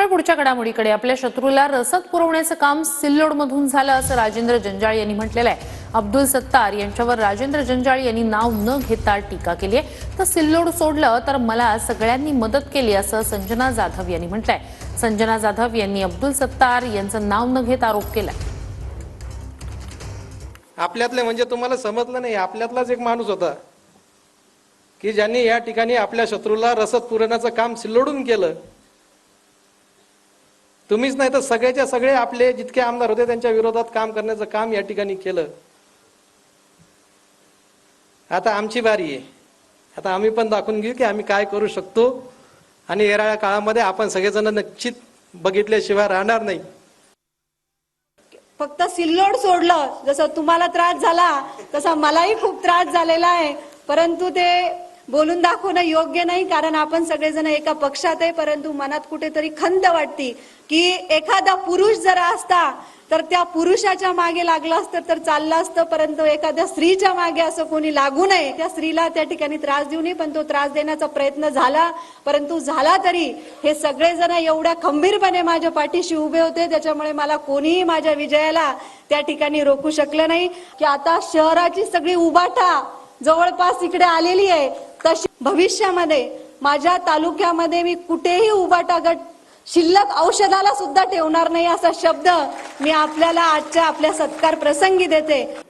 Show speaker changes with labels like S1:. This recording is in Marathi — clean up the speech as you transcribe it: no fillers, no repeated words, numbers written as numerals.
S1: पण पुढच्या घडामोडीकडे, आपल्या शत्रूला रसद पुरवण्याचं काम सिल्लोडमधून झालं असं राजेंद्र जंजाळ यांनी म्हटलेलं आहे. अब्दुल सत्तार यांच्यावर राजेंद्र जंजाळ यांनी नाव न घेता टीका केली आहे. तर सिल्लोड सोडलं तर मला सगळ्यांनी मदत केली असं संजना जाधव यांनी म्हटलंय. संजना जाधव यांनी अब्दुल सत्तार यांचं नाव न घेता आरोप केलाय.
S2: आपल्यातले म्हणजे तुम्हाला समजलं नाही, आपल्यातलाच एक माणूस होता की ज्यांनी या ठिकाणी आपल्या शत्रूला रसद पुरवण्याचं काम सिल्लोडून केलं. तुम्हीच नाही तर सगळेच्या सगळे आपले जितके आमदार होते त्यांच्या विरोधात काम करण्याचं काम या ठिकाणी केलं. आता आमची बारी आहे. आता आम्ही पण दाखवून घेऊ की आम्ही काय करू शकतो आणि येणाऱ्या काळामध्ये आपण सगळेजण निश्चित बघितल्याशिवाय राहणार नाही.
S3: फक्त सिल्लोड सोडलं, जसं तुम्हाला त्रास झाला तसा मलाही खूप त्रास झालेला आहे, परंतु ते बोलून दाखवणं योग्य नाही, कारण आपण सगळेजण एका पक्षात आहे. परंतु मनात कुठेतरी खंत वाटती की एखादा पुरुष जर असता तर त्या पुरुषाच्या मागे लागला असतं तर चाललं असतं, परंतु एखाद्या स्त्रीच्या मागे असं कोणी लागू नये. त्या स्त्रीला त्या ठिकाणी त्रास देऊ नये, पण तो त्रास देण्याचा प्रयत्न झाला. परंतु झाला तरी हे सगळेजण एवढ्या खंबीरपणे माझ्या पाठीशी उभे होते, त्याच्यामुळे मला कोणीही माझ्या विजयाला त्या ठिकाणी रोखू शकलं नाही. की आता शहराची सगळी उबाटा जवळपास इकडे आलेली आहे, तशी भविष्यामध्ये माझ्या तालुक्यामध्ये मी कुठेही उबाटा गट शिल्लक औषधाला सुद्धा ठेवणार नाही, असा शब्द मी आपल्याला आजच्या आपल्या सत्कार प्रसंगी देते.